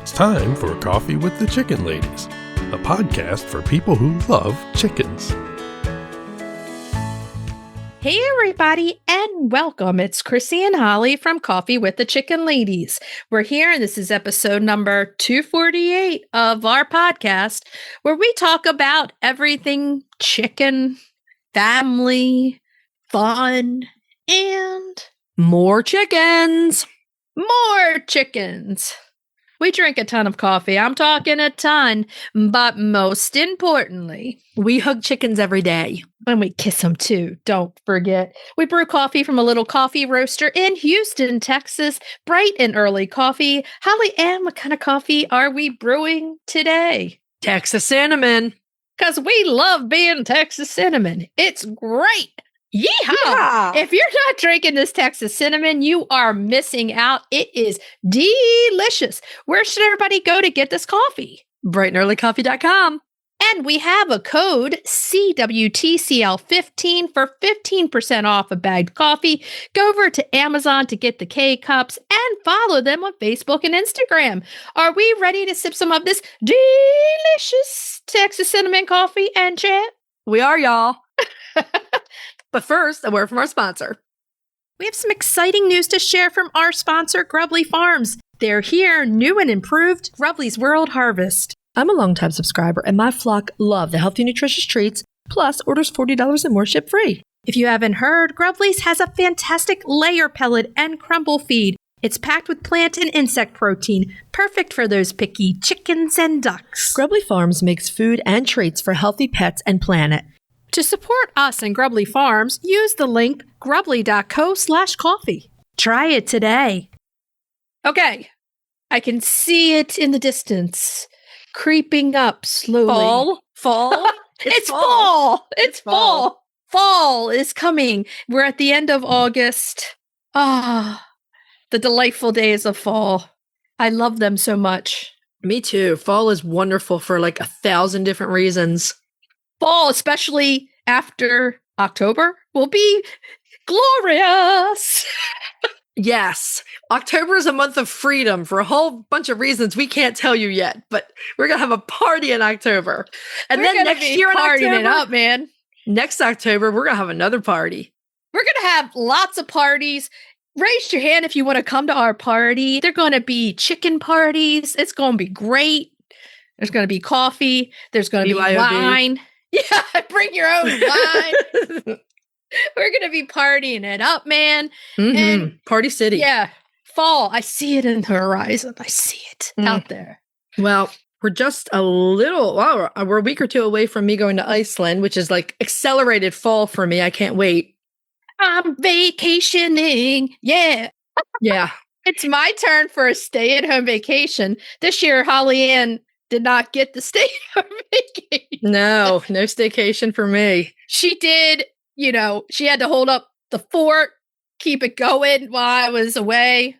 It's time for Coffee with the Chicken Ladies, a podcast for people who love chickens. Hey everybody, and welcome. It's Chrisie&Holly from Coffee with the Chicken Ladies. We're here, and this is episode number 248 of our podcast, where we talk about everything chicken, family, fun, and more chickens. More chickens. We drink a ton of coffee. I'm talking a ton. But most importantly, we hug chickens every day. And we kiss them too. Don't forget. We brew coffee from a little coffee roaster in Houston, Texas. Bright and early coffee. Holly Ann, what kind of coffee are we brewing today? Texas cinnamon. Because we love being Texas cinnamon. It's great. Yeehaw! Yeah. If you're not drinking this Texas cinnamon, you are missing out. It is delicious. Where should everybody go to get this coffee? brightandearlycoffee.com. And we have a code CWTCL 15 for 15% off a bagged coffee. Go over to Amazon to get the K-Cups and follow them on Facebook and Instagram. Are we ready to sip some of this delicious Texas cinnamon coffee and chat? We are, y'all. But first, a word from our sponsor. We have some exciting news to share from our sponsor, Grubbly Farms. They're here, new and improved, Grubbly's World Harvest. I'm a longtime subscriber, and my flock love the healthy, nutritious treats, plus orders $40 and more ship free. If you haven't heard, Grubbly's has a fantastic layer pellet and crumble feed. It's packed with plant and insect protein, perfect for those picky chickens and ducks. Grubbly Farms makes food and treats for healthy pets and planet. To support us and Grubbly Farms, use the link grubbly.co/coffee. Try it today. Okay, I can see it in the distance, creeping up slowly. Fall? It's fall. It's fall. Fall is coming. We're at the end of August. Ah, the delightful days of fall. I love them so much. Me too. Fall is wonderful for like 1,000 different reasons. Fall, especially after October, will be glorious. Yes. October is a month of freedom for a whole bunch of reasons we can't tell you yet, but we're going to have a party in October. And we're then next year in October, it up, man. Next October, we're going to have another party. We're going to have lots of parties. Raise your hand if you want to come to our party. They're going to be chicken parties. It's going to be great. There's going to be coffee. There's going to be wine. Yeah, bring your own wine. We're going to be partying it up, man. Mm-hmm. And Party City. Yeah. Fall. I see it in the horizon. I see it out there. Well, we're just we're a week or two away from me going to Iceland, which is like accelerated fall for me. I can't wait. I'm vacationing. Yeah. Yeah. It's my turn for a stay-at-home vacation. This year, Holly Ann did not get the stay-at-home vacation. No staycation for me. She did, she had to hold up the fort, keep it going while I was away.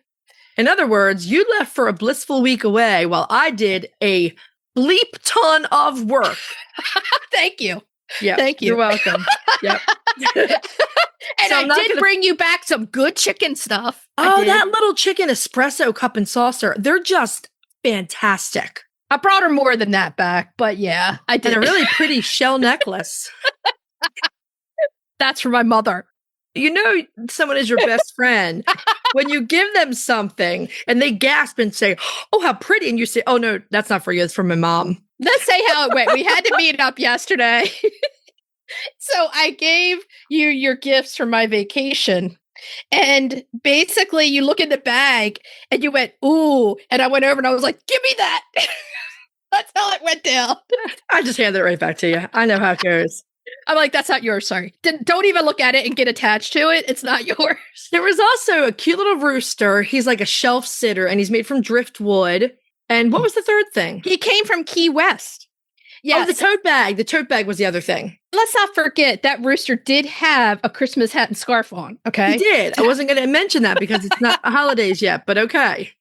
In other words, you left for a blissful week away while I did a bleep ton of work. Thank you. Yeah. Thank you. You're welcome. Yep. And so I did bring you back some good chicken stuff. Oh, that little chicken espresso cup and saucer. They're just fantastic. I brought her more than that back, but yeah, I did. And a really pretty shell necklace. That's for my mother. You know someone is your best friend when you give them something and they gasp and say, "Oh, how pretty." And you say, "Oh, no, that's not for you. It's for my mom." Let's say how it went. We had to meet up yesterday. So I gave you your gifts for my vacation. And basically you look in the bag and you went, "Ooh." And I went over and I was like, "Give me that." That's how it went down. I just handed it right back to you. I know how it goes. I'm like, "That's not yours. Sorry." Don't even look at it and get attached to it. It's not yours. There was also a cute little rooster. He's like a shelf sitter and he's made from driftwood. And what was the third thing? He came from Key West. Yes. Oh, the tote bag. The tote bag was the other thing. Let's not forget that rooster did have a Christmas hat and scarf on. Okay. He did. I wasn't going to mention that because it's not holidays yet, but okay.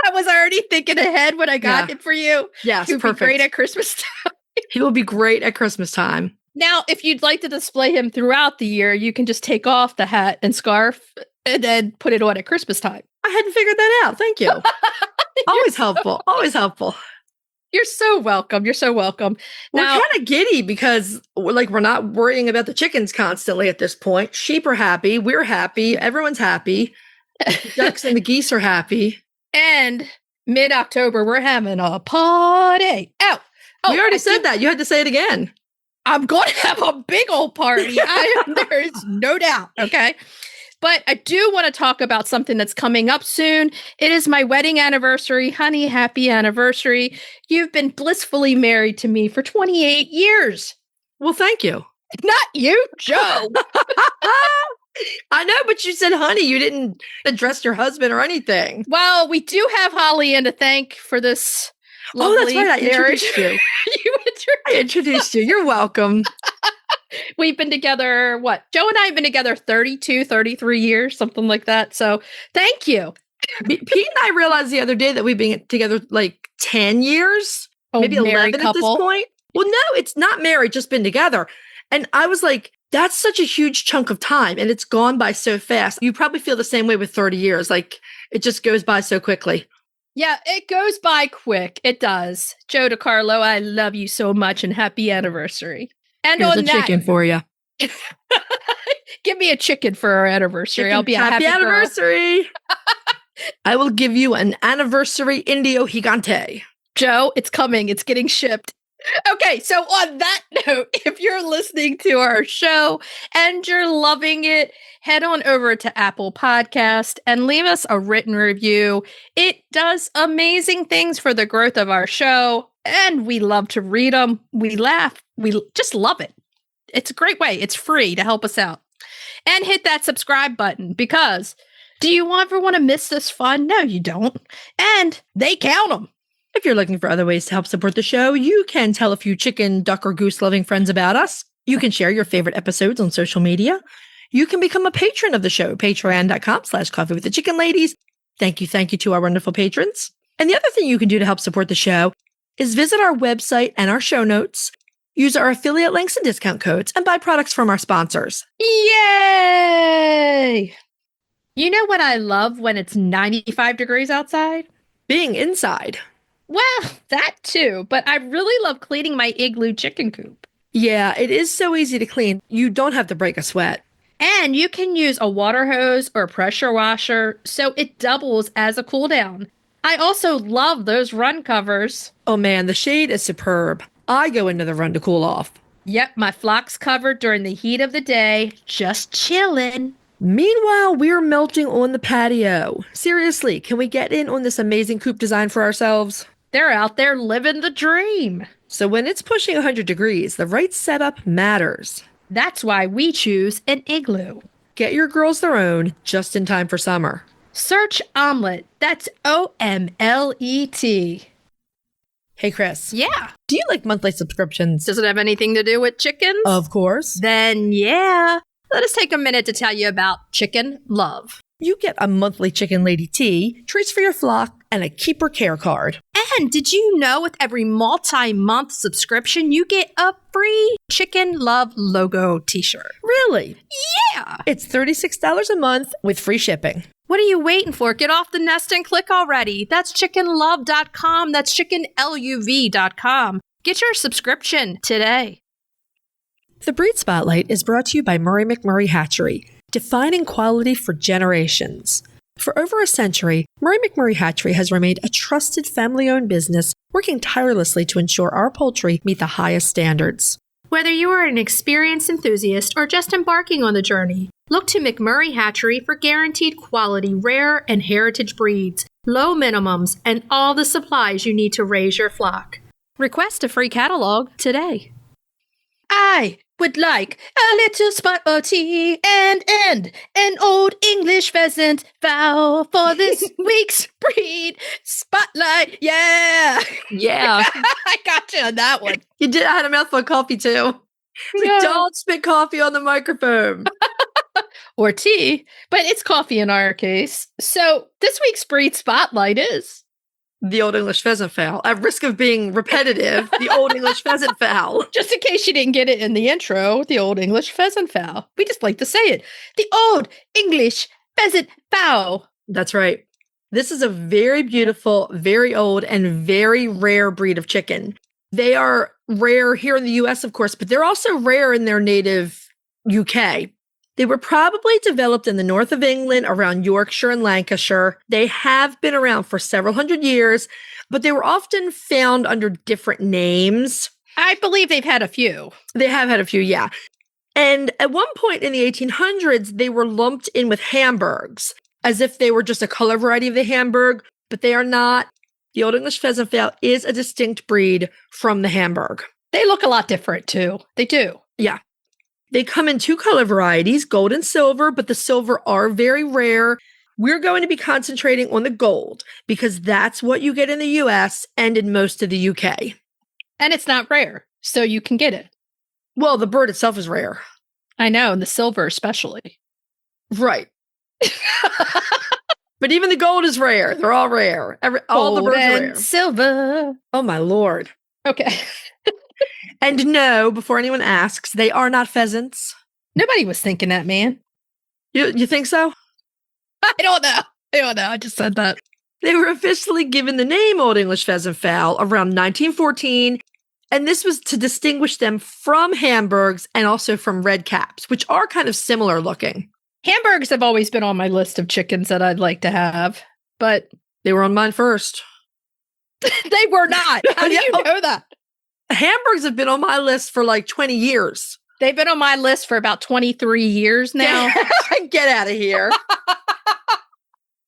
I was already thinking ahead when I got it for you. Yes, He'd perfect. be great at Christmas time. He will be great at Christmas time. Now, if you'd like to display him throughout the year, you can just take off the hat and scarf and then put it on at Christmas time. I hadn't figured that out. Thank you. Always helpful. Always helpful. You're so welcome. You're so welcome. We're Now, kind of giddy because we're not worrying about the chickens constantly at this point. Sheep are happy. We're happy. Everyone's happy. The ducks and the geese are happy. and mid-October, we're having a party. We already said that. You had to say it again. I'm going to have a big old party. There is no doubt. Okay. But I do want to talk about something that's coming up soon. It is my wedding anniversary. Honey, happy anniversary. You've been blissfully married to me for 28 years. Well, thank you. Not you, Joe. I know, but you said honey. You didn't address your husband or anything. Well, we do have Holly in to thank for this lovely that's right. I marriage. introduced you. I introduced you. You're welcome. We've been together, Joe and I have been together 32, 33 years, something like that. So thank you. Pete and I realized the other day that we've been together like 10 years, maybe 11 at this point. Well, no, it's not married, just been together. And I was like, that's such a huge chunk of time and it's gone by so fast. You probably feel the same way with 30 years. Like it just goes by so quickly. Yeah, it goes by quick. It does. Joe DiCarlo, I love you so much and happy anniversary. And Here's on a chicken for you. Give me a chicken for our anniversary. I'll be a happy anniversary. I will give you an anniversary Indio Gigante. Joe, it's coming. It's getting shipped. Okay, so on that note, if you're listening to our show and you're loving it, head on over to Apple Podcast and leave us a written review. It does amazing things for the growth of our show, and we love to read them. We laugh. We just love it. It's a great way. It's free to help us out. And hit that subscribe button because do you ever want to miss this fun? No, you don't. And they count them. If you're looking for other ways to help support the show, you can tell a few chicken, duck, or goose loving friends about us. You can share your favorite episodes on social media. You can become a patron of the show, patreon.com/coffee with the chicken ladies. Thank you to our wonderful patrons. And the other thing you can do to help support the show is visit our website and our show notes, use our affiliate links and discount codes, and buy products from our sponsors. Yay! You know what I love when it's 95 degrees outside? Being inside. Well, that too, but I really love cleaning my igloo chicken coop. Yeah, it is so easy to clean. You don't have to break a sweat. And you can use a water hose or pressure washer, so it doubles as a cool down. I also love those run covers. Oh man, the shade is superb. I go into the run to cool off. Yep, my flock's covered during the heat of the day, just chilling. Meanwhile, we're melting on the patio. Seriously, can we get in on this amazing coop design for ourselves? They're out there living the dream. So when it's pushing 100 degrees, the right setup matters. That's why we choose an igloo. Get your girls their own just in time for summer. Search Omelette. That's OMLET. Hey, Chris. Yeah. Do you like monthly subscriptions? Does it have anything to do with chickens? Of course. Then yeah. Let us take a minute to tell you about Chicken Love. You get a monthly Chicken Lady tee, treats for your flock, and a keeper care card. And did you know with every multi-month subscription, you get a free Chicken Love logo t-shirt? Really? Yeah. It's $36 a month with free shipping. What are you waiting for? Get off the nest and click already. That's chickenlove.com. That's chickenluv.com. Get your subscription today. The Breed Spotlight is brought to you by Murray McMurray Hatchery, defining quality for generations. For over a century, Murray McMurray Hatchery has remained a trusted family-owned business, working tirelessly to ensure our poultry meet the highest standards. Whether you are an experienced enthusiast or just embarking on the journey, look to McMurray Hatchery for guaranteed quality, rare and heritage breeds, low minimums, and all the supplies you need to raise your flock. Request a free catalog today. I would like a little spot of tea and an Old English Pheasant Fowl for this week's Breed Spotlight. Yeah. Yeah. I got you on that one. You did. I had a mouthful of coffee too. Yeah. Don't spit coffee on the microphone. Or tea, but it's coffee in our case. So this week's Breed Spotlight is the Old English Pheasant Fowl. At risk of being repetitive, the Old English Pheasant Fowl. Just in case you didn't get it in the intro, the Old English Pheasant Fowl. We just like to say it. The Old English Pheasant Fowl. That's right. This is a very beautiful, very old, and very rare breed of chicken. They are rare here in the US, of course, but they're also rare in their native UK. They were probably developed in the north of England around Yorkshire and Lancashire. They have been around for several hundred years, but they were often found under different names. I believe they've had a few. They have had a few, yeah. And at one point in the 1800s, they were lumped in with Hamburgs, as if they were just a color variety of the Hamburg, but they are not. The Old English Pheasant Fowl is a distinct breed from the Hamburg. They look a lot different too. They do. Yeah. They come in 2 color varieties, gold and silver, but the silver are very rare. We're going to be concentrating on the gold because that's what you get in the US and in most of the UK. And it's not rare, so you can get it. Well, the bird itself is rare. I know, and the silver especially. Right. But even the gold is rare. They're all rare. All the birds are rare. Silver. Oh, my Lord. Okay. And no, before anyone asks, they are not pheasants. Nobody was thinking that, man. You think so? I don't know. I just said that. They were officially given the name Old English Pheasant Fowl around 1914, and this was to distinguish them from Hamburgs and also from red caps, which are kind of similar looking. Hamburgs have always been on my list of chickens that I'd like to have, but they were on mine first. They were not. How do you know that? Hamburgs have been on my list for like 20 years. They've been on my list for about 23 years now. Get out of here.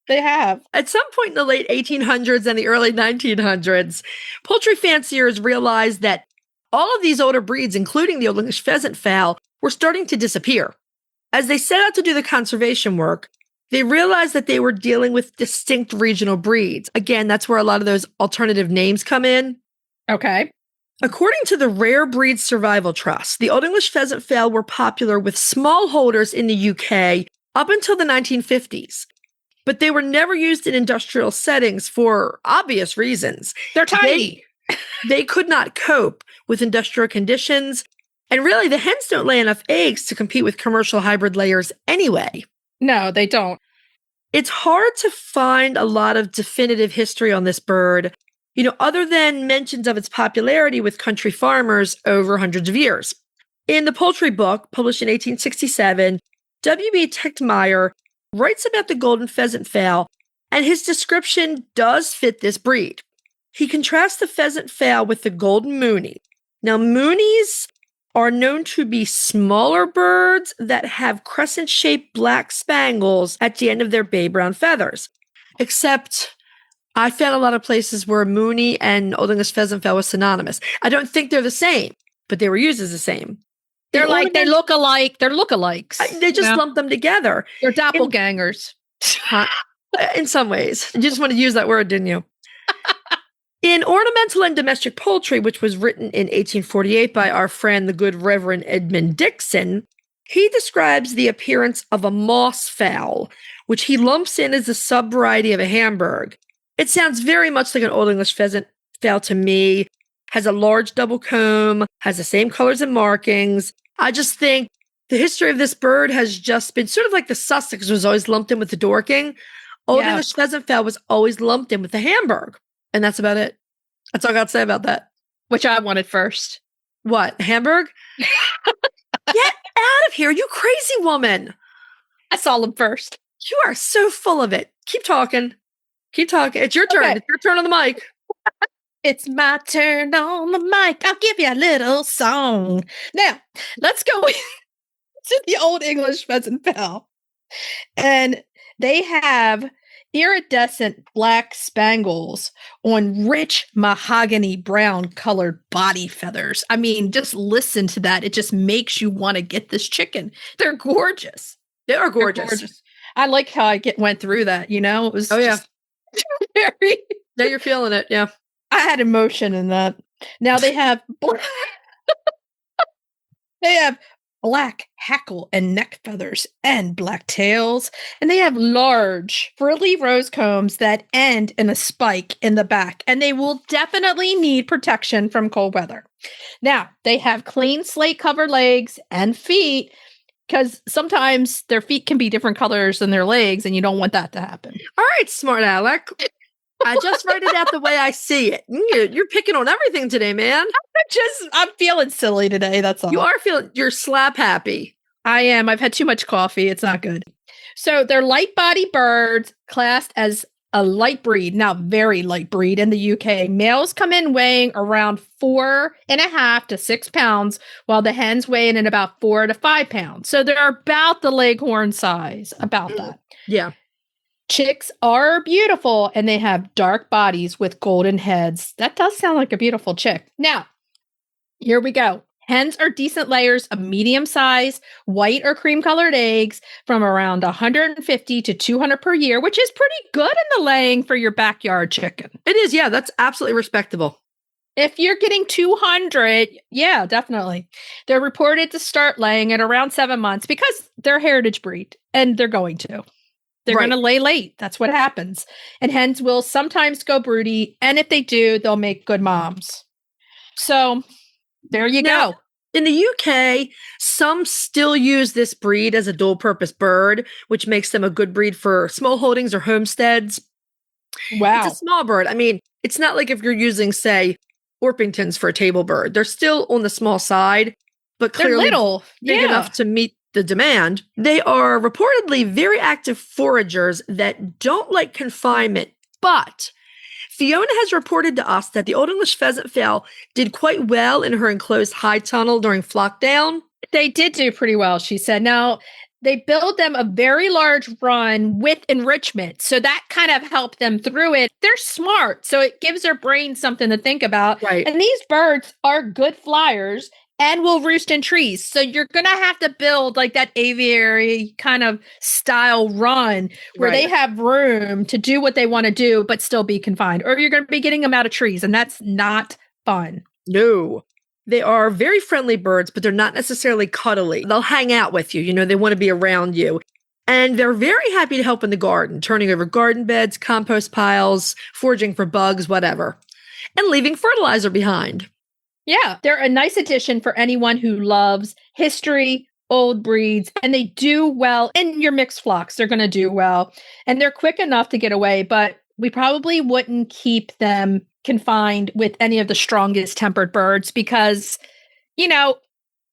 They have. At some point in the late 1800s and the early 1900s, poultry fanciers realized that all of these older breeds, including the Old English Pheasant Fowl, were starting to disappear. As they set out to do the conservation work, they realized that they were dealing with distinct regional breeds. Again, that's where a lot of those alternative names come in. Okay. According to the Rare Breeds Survival Trust, the Old English Pheasant Fowl were popular with smallholders in the UK up until the 1950s. But they were never used in industrial settings for obvious reasons. They're tiny. They could not cope with industrial conditions. And really, the hens don't lay enough eggs to compete with commercial hybrid layers anyway. No, they don't. It's hard to find a lot of definitive history on this bird, other than mentions of its popularity with country farmers over hundreds of years. In the Poultry Book, published in 1867, W.B. Techtmeyer writes about the golden pheasant fowl, and his description does fit this breed. He contrasts the pheasant fowl with the golden moonie. Now, moonies are known to be smaller birds that have crescent-shaped black spangles at the end of their bay brown feathers. Except, I found a lot of places where moonie and Old English Pheasant Fowl was synonymous. I don't think they're the same, but they were used as the same. They look alike. They're lookalikes. They just lump them together. They're doppelgangers. In some ways. You just want to use that word, didn't you? In Ornamental and Domestic Poultry, which was written in 1848 by our friend, the good Reverend Edmund Dixon, he describes the appearance of a moss fowl, which he lumps in as a sub-variety of a Hamburg. It sounds very much like an Old English Pheasant Fowl to me. Has a large double comb, has the same colors and markings. I just think the history of this bird has just been sort of like the Sussex was always lumped in with the Dorking. Old English Pheasant Fowl was always lumped in with the Hamburg. And that's about it. That's all I got to say about that. Which I wanted first. What? Hamburg? Get out of here, you crazy woman. I saw them first. You are so full of it. Keep talking. Keep talking. It's your turn. Okay. It's your turn on the mic. It's my turn on the mic. I'll give you a little song. Now, let's go to the Old English Pheasant Fowl. And they have iridescent black spangles on rich mahogany brown colored body feathers. I mean, just listen to that. It just makes you want to get this chicken. They're gorgeous. They are gorgeous. I like how I went through that, It was just very... Now you're feeling it, yeah. I had emotion in that. Now they have black hackle and neck feathers and black tails, and they have large frilly rose combs that end in a spike in the back, and they will definitely need protection from cold weather. Now, they have clean slate covered legs and feet, because sometimes their feet can be different colors than their legs, and you don't want that to happen. All right, smart Alec. I just write it out the way I see it. You're picking on everything today, man. I'm feeling silly today. That's all. You're slap happy. I am. I've had too much coffee. It's not good. So they're light body birds classed as a light breed. Now, very light breed in the UK. Males come in weighing around 4.5 to 6 pounds, while the hens weigh in at about 4 to 5 pounds. So they're about the leghorn size, about that. Yeah. Chicks are beautiful, and they have dark bodies with golden heads. That does sound like a beautiful chick. Now, here we go. Hens are decent layers of medium size, white or cream colored eggs from around 150 to 200 per year, which is pretty good in the laying for your backyard chicken. It is. Yeah, that's absolutely respectable. If you're getting 200, yeah, definitely. They're reported to start laying at around 7 months because they're a heritage breed, and they're going to. They're going to lay late. That's what happens. And hens will sometimes go broody. And if they do, they'll make good moms. So there you go. In the UK, some still use this breed as a dual purpose bird, which makes them a good breed for small holdings or homesteads. Wow. It's a small bird. I mean, it's not like if you're using, say, Orpingtons for a table bird. They're still on the small side, but clearly they're little. Big enough to meet the demand. They are reportedly very active foragers that don't like confinement, but Fiona has reported to us that the Old English Pheasant Fowl did quite well in her enclosed high tunnel during flockdown. They did do pretty well, she said. Now, they build them a very large run with enrichment, so that kind of helped them through it. They're smart, so it gives their brain something to think about. Right. And these birds are good flyers and will roost in trees. So you're going to have to build like that aviary kind of style run where they have room to do what they want to do, but still be confined. Or you're going to be getting them out of trees, and that's not fun. No. They are very friendly birds, but they're not necessarily cuddly. They'll hang out with you. They want to be around you. And they're very happy to help in the garden, turning over garden beds, compost piles, foraging for bugs, whatever, and leaving fertilizer behind. Yeah, they're a nice addition for anyone who loves history, old breeds, and they do well in your mixed flocks. They're going to do well, and they're quick enough to get away, but we probably wouldn't keep them confined with any of the strongest tempered birds because,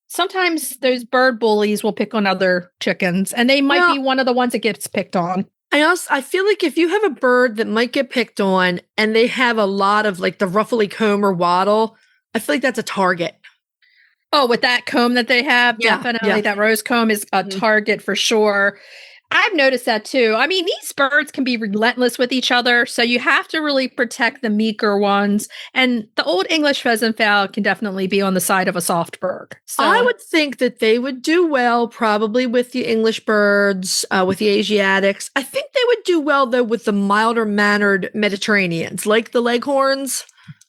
sometimes those bird bullies will pick on other chickens, and they might be one of the ones that gets picked on. I feel like if you have a bird that might get picked on and they have a lot of like the ruffly comb or wattle, I feel like that's a target. Oh, with that comb that they have, definitely. Yeah. That rose comb is a target for sure. I've noticed that too. I mean, these birds can be relentless with each other, so you have to really protect the meeker ones. And the Old English Pheasant Fowl can definitely be on the side of a soft bird. So I would think that they would do well probably with the English birds, with the Asiatics. I think they would do well, though, with the milder mannered Mediterraneans, like the Leghorns.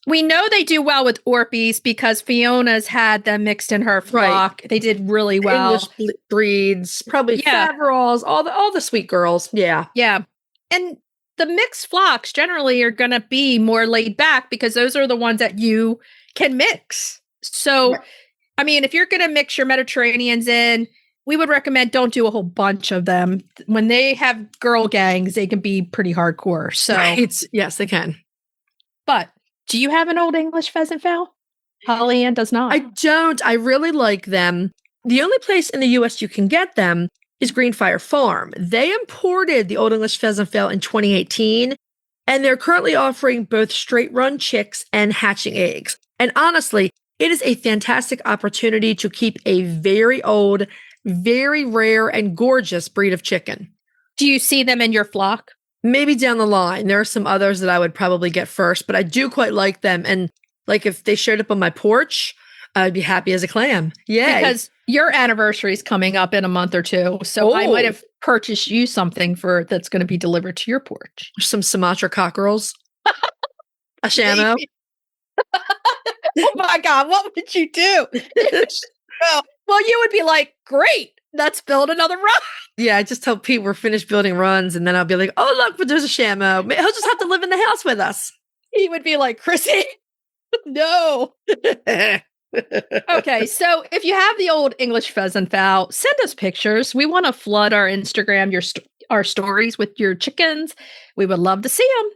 We know they do well with Orpies because Fiona's had them mixed in her flock. Right. They did really well. English breeds, probably Faverolles, all the sweet girls. Yeah. Yeah. And the mixed flocks generally are going to be more laid back because those are the ones that you can mix. So, I mean, if you're going to mix your Mediterraneans in, we would recommend don't do a whole bunch of them. When they have girl gangs, they can be pretty hardcore. So, yes, they can. But do you have an Old English Pheasant Fowl? Holly Ann does not. I don't. I really like them. The only place in the U.S. you can get them is Greenfire Farm. They imported the Old English Pheasant Fowl in 2018, and they're currently offering both straight-run chicks and hatching eggs. And honestly, it is a fantastic opportunity to keep a very old, very rare, and gorgeous breed of chicken. Do you see them in your flock? Maybe down the line. There are some others that I would probably get first, but I do quite like them. And like if they showed up on my porch, I'd be happy as a clam. Yeah. Because your anniversary is coming up in a month or two. So I might have purchased you something that's going to be delivered to your porch. Some Sumatra cockerels. A shamo. Oh my God, what would you do? Well, you would be like, great. Let's build another run. Yeah, I just tell Pete we're finished building runs, and then I'll be like, oh, look, but there's a shamo. He'll just have to live in the house with us. He would be like, Chrissy, no. Okay, so if you have the Old English Pheasant Fowl, send us pictures. We want to flood our Instagram, our stories with your chickens. We would love to see them.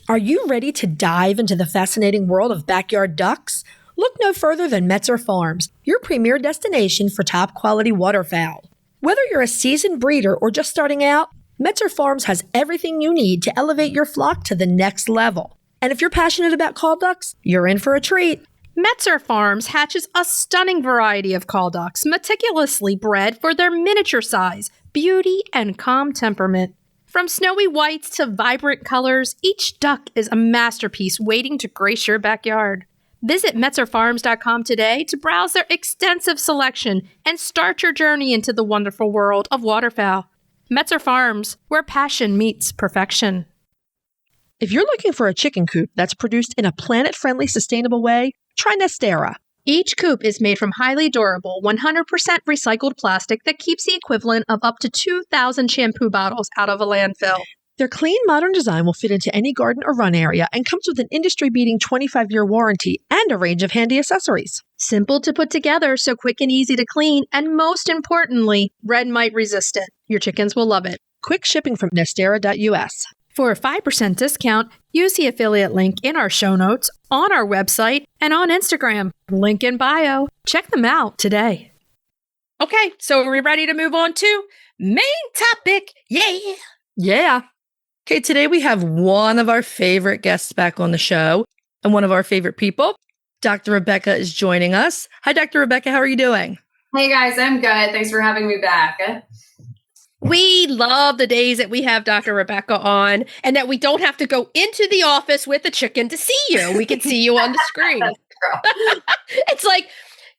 Are you ready to dive into the fascinating world of backyard ducks? Look no further than Metzer Farms, your premier destination for top quality waterfowl. Whether you're a seasoned breeder or just starting out, Metzer Farms has everything you need to elevate your flock to the next level. And if you're passionate about call ducks, you're in for a treat. Metzer Farms hatches a stunning variety of call ducks, meticulously bred for their miniature size, beauty, and calm temperament. From snowy whites to vibrant colors, each duck is a masterpiece waiting to grace your backyard. Visit MetzerFarms.com today to browse their extensive selection and start your journey into the wonderful world of waterfowl. Metzer Farms, where passion meets perfection. If you're looking for a chicken coop that's produced in a planet-friendly, sustainable way, try Nestera. Each coop is made from highly durable, 100% recycled plastic that keeps the equivalent of up to 2,000 shampoo bottles out of a landfill. Their clean, modern design will fit into any garden or run area and comes with an industry-beating 25-year warranty and a range of handy accessories. Simple to put together, so quick and easy to clean, and most importantly, red mite resistant. Your chickens will love it. Quick shipping from Nestera US. For a 5% discount, use the affiliate link in our show notes, on our website, and on Instagram. Link in bio. Check them out today. Okay, so are we ready to move on to main topic? Yeah. Okay, today we have one of our favorite guests back on the show and one of our favorite people. Dr. Rebecca is joining us. Hi, Dr. Rebecca. How are you doing? Hey, guys. I'm good. Thanks for having me back. We love the days that we have Dr. Rebecca on and that we don't have to go into the office with a chicken to see you. We can see you on the screen. It's like,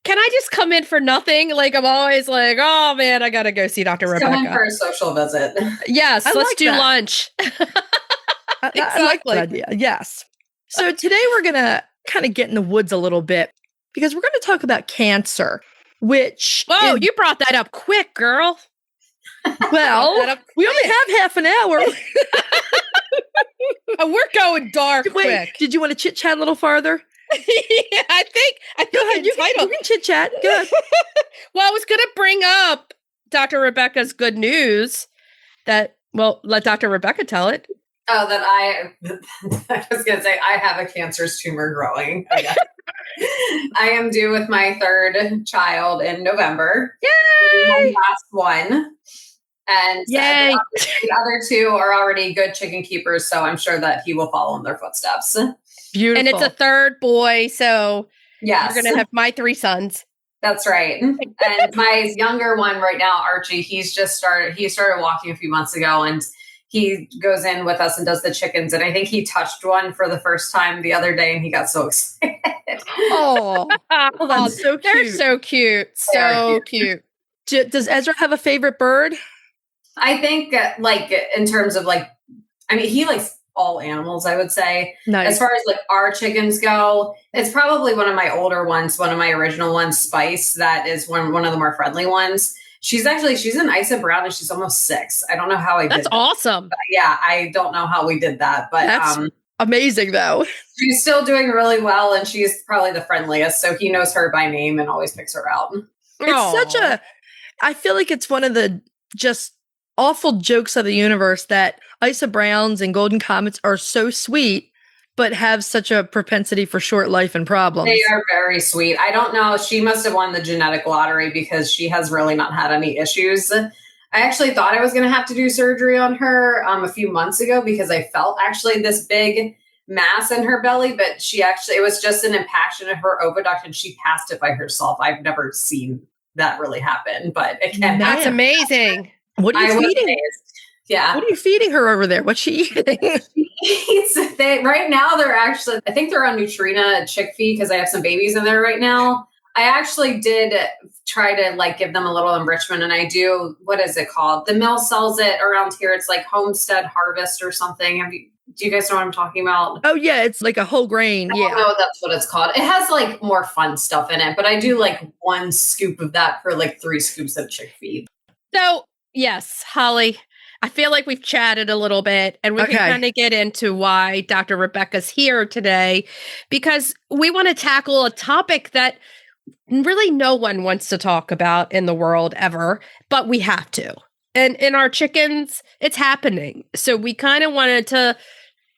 can I just come in for nothing? Like, I'm always like, oh man, I got to go see Dr. Rebecca. Come in for a social visit. Yes, let's do lunch. Exactly. I like that idea. Yes. So today we're going to kind of get in the woods a little bit because we're going to talk about cancer, which... Whoa, you brought that up quick, girl. Well, we only have half an hour. We're going dark quick. Did you want to chit-chat a little farther? Yeah, I think Go ahead. You can chit-chat. Good. Well, I was going to bring up Dr. Rebecca's good news let Dr. Rebecca tell it. Oh, that I was going to say, I have a cancerous tumor growing. I am due with my third child in November. Yay! My last one. And yay! The other two are already good chicken keepers, so I'm sure that he will follow in their footsteps. Beautiful. And it's a third boy, so yes, you're going to have my three sons. That's right. And my younger one right now, Archie, he started walking a few months ago, and he goes in with us and does the chickens. And I think he touched one for the first time the other day, and he got so excited. Oh, that's so cute. They're so cute. So cute. Does Ezra have a favorite bird? I think in terms of he likes all animals, I would say. Nice. As far as our chickens go, it's probably one of my older ones, one of my original ones, Spice. That is one of the more friendly ones. She's an Isa Brown and she's almost 6. I don't know how I did that. That's awesome. Yeah, I don't know how we did that, but that's amazing though. She's still doing really well and she's probably the friendliest. So he knows her by name and always picks her out. I feel like it's one of the just awful jokes of the universe that Isa Browns and Golden Comets are so sweet, but have such a propensity for short life and problems. They are very sweet. I don't know. She must have won the genetic lottery because she has really not had any issues. I actually thought I was going to have to do surgery on her a few months ago because I felt actually this big mass in her belly, but it was just an impaction of her oviduct and she passed it by herself. I've never seen that really happen, but it can. That's amazing. What are you feeding? Yeah. What are you feeding her over there? What's she eating? Right now, I think they're on Nutrina chick feed because I have some babies in there right now. I actually did try to give them a little enrichment and I do, what is it called? The mill sells it around here. It's like Homestead Harvest or something. Do you guys know what I'm talking about? Oh yeah. It's like a whole grain. I don't know that's what it's called. It has more fun stuff in it, but I do 1 scoop of that per 3 scoops of chick feed. So yes, Holly, I feel like we've chatted a little bit and we can kind of get into why Dr. Rebecca's here today, because we want to tackle a topic that really no one wants to talk about in the world ever, but we have to. And in our chickens, it's happening. So we kind of wanted to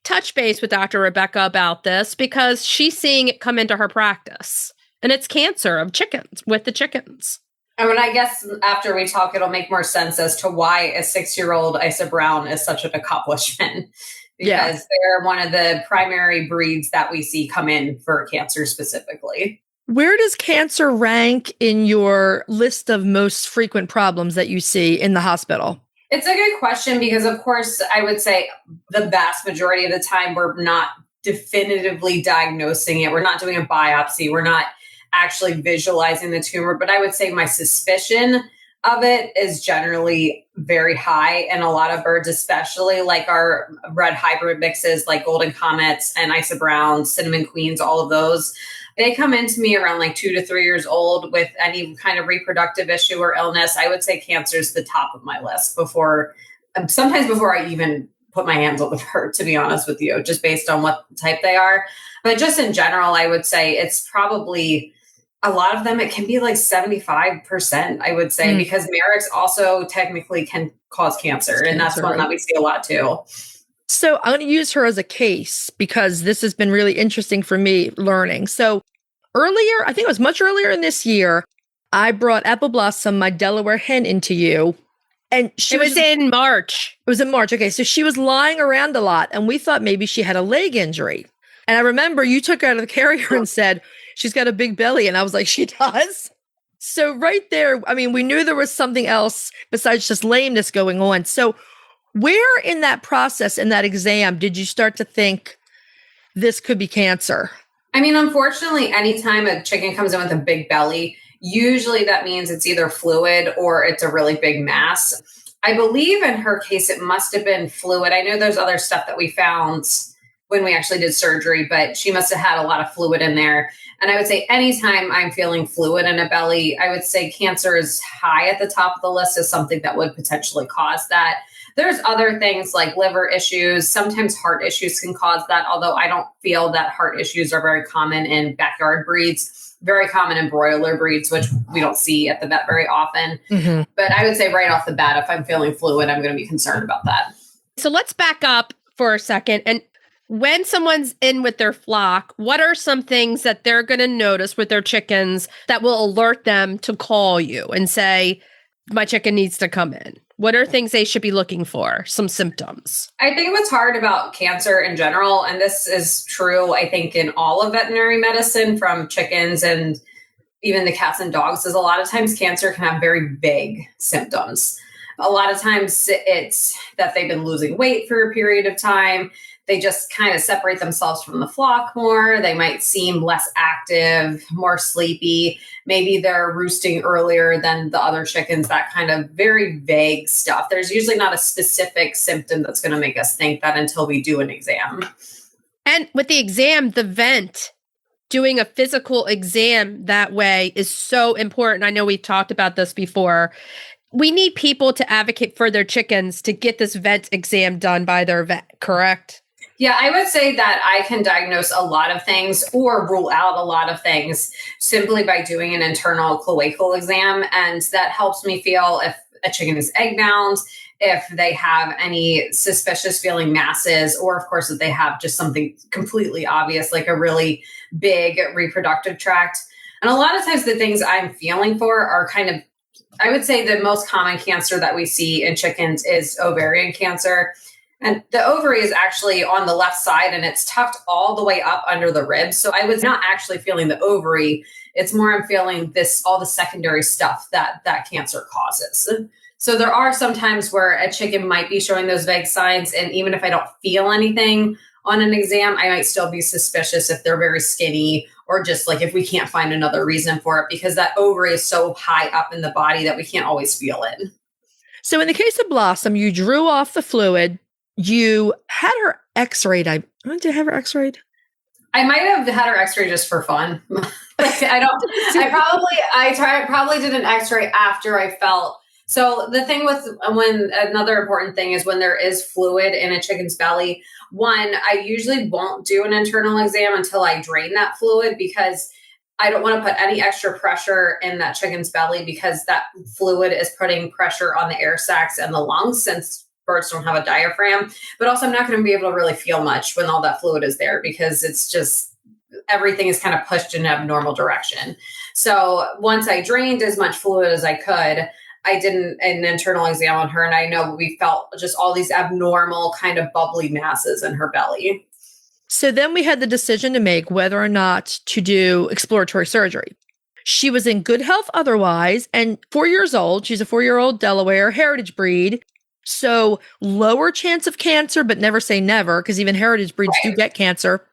touch base with Dr. Rebecca about this because she's seeing it come into her practice. And it's cancer of chickens with the chickens. I mean, I guess after we talk, it'll make more sense as to why a 6-year-old Isa Brown is such an accomplishment. Because they're one of the primary breeds that we see come in for cancer specifically. Where does cancer rank in your list of most frequent problems that you see in the hospital? It's a good question because, of course, I would say the vast majority of the time we're not definitively diagnosing it. We're not doing a biopsy. We're not actually visualizing the tumor. But I would say my suspicion of it is generally very high. And a lot of birds, especially like our red hybrid mixes like Golden Comets and Isa Browns, Cinnamon Queens, all of those, they come into me around like 2 to 3 years old with any kind of reproductive issue or illness. I would say cancer is the top of my list sometimes before I even put my hands on the bird, to be honest with you, just based on what type they are. But just in general, I would say it's probably a lot of them. It can be like 75%, I would say, because Merrick's also technically can cause cancer. And that's one that we see a lot too. So I'm going to use her as a case because this has been really interesting for me learning. So earlier, I think it was much earlier in this year, I brought Apple Blossom, my Delaware hen, into you. And it was in March. It was in March. Okay. So she was lying around a lot and we thought maybe she had a leg injury. And I remember you took her out of the carrier and said, she's got a big belly. And I was like, she does? So right there, I mean, we knew there was something else besides just lameness going on. So where in that process, in that exam, did you start to think this could be cancer? I mean, unfortunately, anytime a chicken comes in with a big belly, usually that means it's either fluid or it's a really big mass. I believe in her case, it must have been fluid. I know there's other stuff that we found when we actually did surgery, but she must have had a lot of fluid in there. And I would say anytime I'm feeling fluid in a belly, I would say cancer is high at the top of the list as something that would potentially cause that. There's other things like liver issues. Sometimes heart issues can cause that, although I don't feel that heart issues are very common in backyard breeds, very common in broiler breeds, which we don't see at the vet very often. Mm-hmm. But I would say right off the bat, if I'm feeling fluid, I'm going to be concerned about that. So let's back up for a second. And when someone's in with their flock, what are some things that they're going to notice with their chickens that will alert them to call you and say, my chicken needs to come in? What are things they should be looking for? Some symptoms. I think what's hard about cancer in general, and this is true, I think, in all of veterinary medicine, from chickens and even the cats and dogs, is a lot of times cancer can have very vague symptoms. A lot of times it's that they've been losing weight for a period of time. They just kind of separate themselves from the flock more. They might seem less active, more sleepy. Maybe they're roosting earlier than the other chickens, that kind of very vague stuff. There's usually not a specific symptom that's going to make us think that until we do an exam. And with the exam, the vent, doing a physical exam that way is so important. I know we've talked about this before. We need people to advocate for their chickens to get this vent exam done by their vet, correct? Yeah, I would say that I can diagnose a lot of things or rule out a lot of things simply by doing an internal cloacal exam. And that helps me feel if a chicken is egg bound, if they have any suspicious feeling masses, or of course, if they have just something completely obvious, like a really big reproductive tract. And a lot of times the things I'm feeling for are kind of, I would say the most common cancer that we see in chickens is ovarian cancer. And the ovary is actually on the left side and it's tucked all the way up under the ribs. So I was not actually feeling the ovary. It's more I'm feeling all the secondary stuff that cancer causes. So there are some times where a chicken might be showing those vague signs. And even if I don't feel anything on an exam, I might still be suspicious if they're very skinny or just like if we can't find another reason for it, because that ovary is so high up in the body that we can't always feel it. So in the case of Blossom, you drew off the fluid. You had her x-rayed. Did you have her x-rayed? I might have had her x-ray just for fun. I probably did an x-ray after I felt So the thing with another important thing is when there is fluid in a chicken's belly, one, I usually won't do an internal exam until I drain that fluid because I don't want to put any extra pressure in that chicken's belly because that fluid is putting pressure on the air sacs and the lungs since birds don't have a diaphragm. But also I'm not going to be able to really feel much when all that fluid is there because it's just everything is kind of pushed in an abnormal direction. So once I drained as much fluid as I could, I did an internal exam on her, and I know we felt just all these abnormal kind of bubbly masses in her belly. So then we had the decision to make whether or not to do exploratory surgery. She was in good health otherwise, and 4 years old. She's a 4-year-old Delaware heritage breed. So lower chance of cancer, but never say never, because even heritage breeds do get cancer.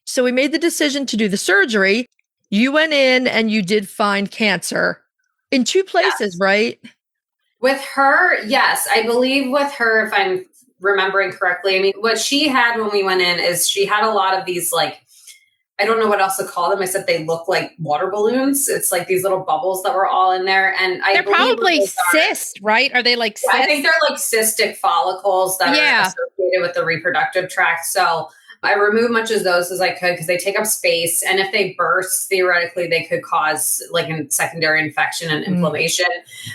So we made the decision to do the surgery. You went in and you did find cancer. In 2 places, right? With her, yes. I believe with her, if I'm remembering correctly, I mean, what she had when we went in is she had a lot of these, like, I don't know what else to call them. I said they look like water balloons. It's like these little bubbles that were all in there. And they're probably cysts, right? Are they like cysts? I think they're like cystic follicles that are associated with the reproductive tract. So I removed much of those as I could because they take up space. And if they burst, theoretically, they could cause like a secondary infection and inflammation.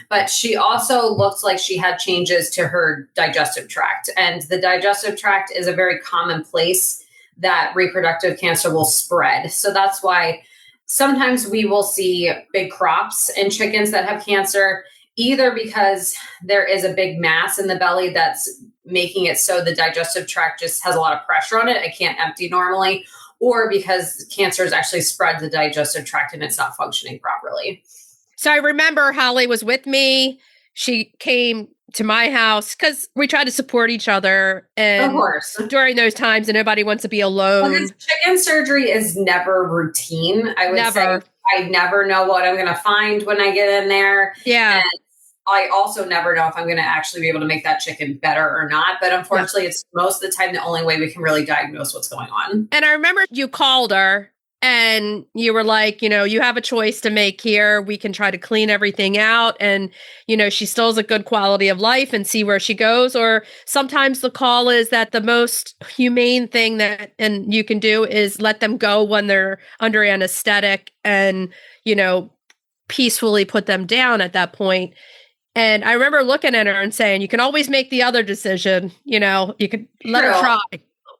But she also looked like she had changes to her digestive tract. And the digestive tract is a very common place that reproductive cancer will spread. So that's why sometimes we will see big crops in chickens that have cancer, either because there is a big mass in the belly that's making it so the digestive tract just has a lot of pressure on it. It can't empty normally, or because cancer has actually spread the digestive tract and it's not functioning properly. So I remember Holly was with me. She came to my house because we try to support each other. And of course, during those times, and nobody wants to be alone. Well, chicken surgery is never routine. I would say I never know what I'm going to find when I get in there. Yeah. And I also never know if I'm going to actually be able to make that chicken better or not. But unfortunately, it's most of the time the only way we can really diagnose what's going on. And I remember you called her and you were like, you have a choice to make here. We can try to clean everything out. And, she still has a good quality of life and see where she goes. Or sometimes the call is that the most humane thing and you can do is let them go when they're under anesthetic and, peacefully put them down at that point. And I remember looking at her and saying, you can always make the other decision. You could let her try.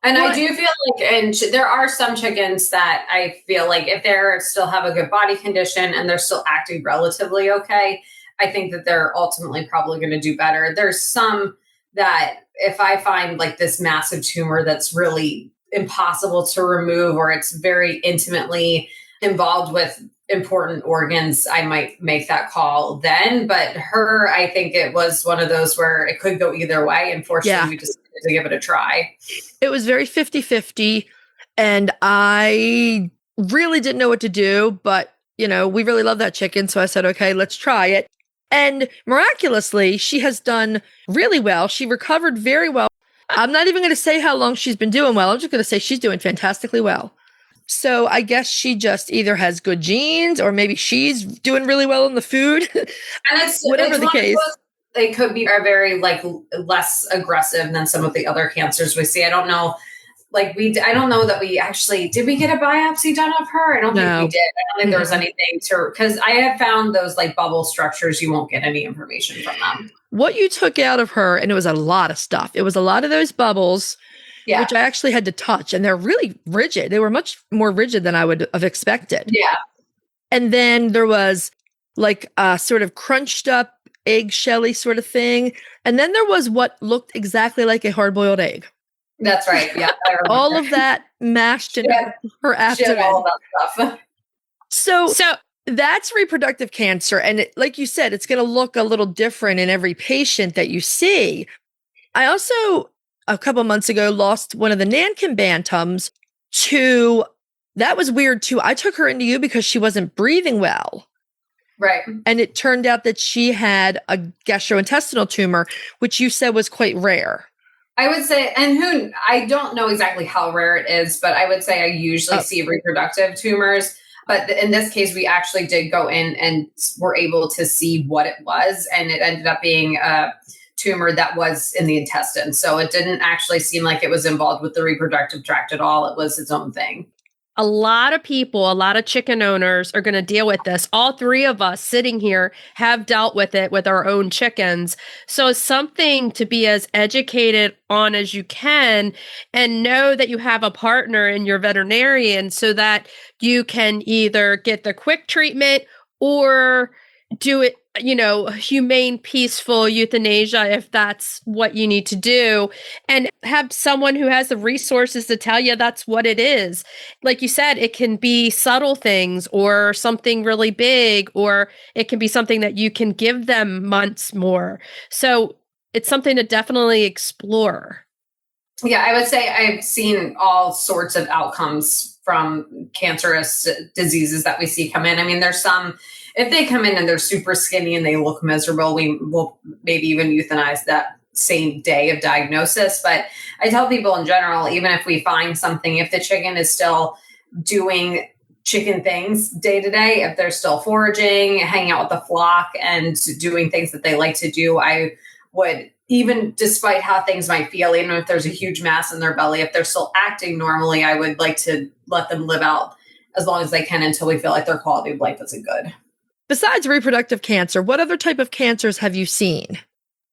And I do feel like, and there are some chickens that I feel like if they still have a good body condition and they're still acting relatively okay, I think that they're ultimately probably going to do better. There's some that if I find like this massive tumor that's really impossible to remove, or it's very intimately involved with important organs, I might make that call then. But her, I think it was one of those where it could go either way. Unfortunately, we decided to give it a try. It was very 50-50. And I really didn't know what to do. But, we really love that chicken. So I said, okay, let's try it. And miraculously, she has done really well. She recovered very well. I'm not even going to say how long she's been doing well. I'm just going to say she's doing fantastically well. So I guess she just either has good genes or maybe she's doing really well in the food. And it's whatever the case. They could be very less aggressive than some of the other cancers we see. I don't know. I don't know that we actually, did we get a biopsy done of her? I don't think we did. I don't think there was anything because I have found those bubble structures, you won't get any information from them. What you took out of her, and it was a lot of stuff. It was a lot of those bubbles. Yeah. Which I actually had to touch, and they're really rigid. They were much more rigid than I would have expected. Yeah. And then there was a sort of crunched up eggshelly sort of thing. And then there was what looked exactly like a hard-boiled egg. That's right. Yeah. All of that mashed in her abdomen. All that stuff. So that's reproductive cancer. And like you said, it's going to look a little different in every patient that you see. I also, a couple months ago, lost one of the Nankin bantams that was weird too. I took her into you because she wasn't breathing well. Right. And it turned out that she had a gastrointestinal tumor, which you said was quite rare. I would say, and I don't know exactly how rare it is, but I would say I usually see reproductive tumors. But in this case, we actually did go in and were able to see what it was. And it ended up being a tumor that was in the intestine. So it didn't actually seem like it was involved with the reproductive tract at all. It was its own thing. A lot of people, a lot of chicken owners are going to deal with this. All three of us sitting here have dealt with it with our own chickens. So it's something to be as educated on as you can and know that you have a partner in your veterinarian so that you can either get the quick treatment or do it, humane, peaceful euthanasia if that's what you need to do, and have someone who has the resources to tell you that's what it is. Like you said, it can be subtle things or something really big, or it can be something that you can give them months more. So it's something to definitely explore. Yeah, I would say I've seen all sorts of outcomes from cancerous diseases that we see come in. I mean, there's some, if they come in and they're super skinny and they look miserable, we will maybe even euthanize that same day of diagnosis. But I tell people in general, even if we find something, if the chicken is still doing chicken things day to day, if they're still foraging, hanging out with the flock and doing things that they like to do, I would, even despite how things might feel, even if there's a huge mass in their belly, if they're still acting normally, I would like to let them live out as long as they can until we feel like their quality of life isn't good. Besides reproductive cancer, what other type of cancers have you seen?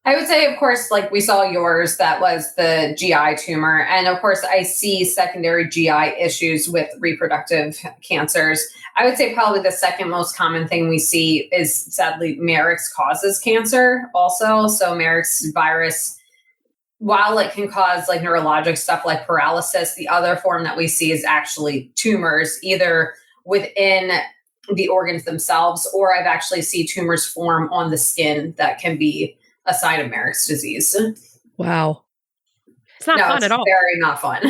I would say, of course, like we saw yours, that was the GI tumor. And of course, I see secondary GI issues with reproductive cancers. I would say probably the second most common thing we see is, sadly, Marek's causes cancer also. So Marek's virus, while it can cause like neurologic stuff like paralysis, the other form that we see is actually tumors, either within the organs themselves, or I've actually seen tumors form on the skin that can be a sign of Marek's disease. Wow. It's not fun at all. Very not fun.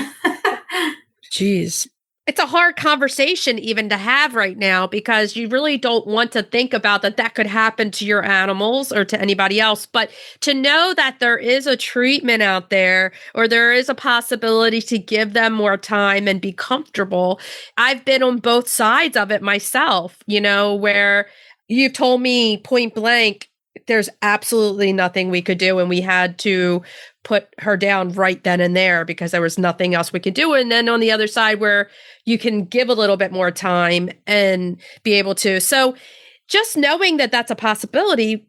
Jeez. It's a hard conversation even to have right now because you really don't want to think about that could happen to your animals or to anybody else. But to know that there is a treatment out there or there is a possibility to give them more time and be comfortable. I've been on both sides of it myself, where you've told me point blank, there's absolutely nothing we could do. And we had to put her down right then and there because there was nothing else we could do. And then on the other side where you can give a little bit more time and be able to. So just knowing that that's a possibility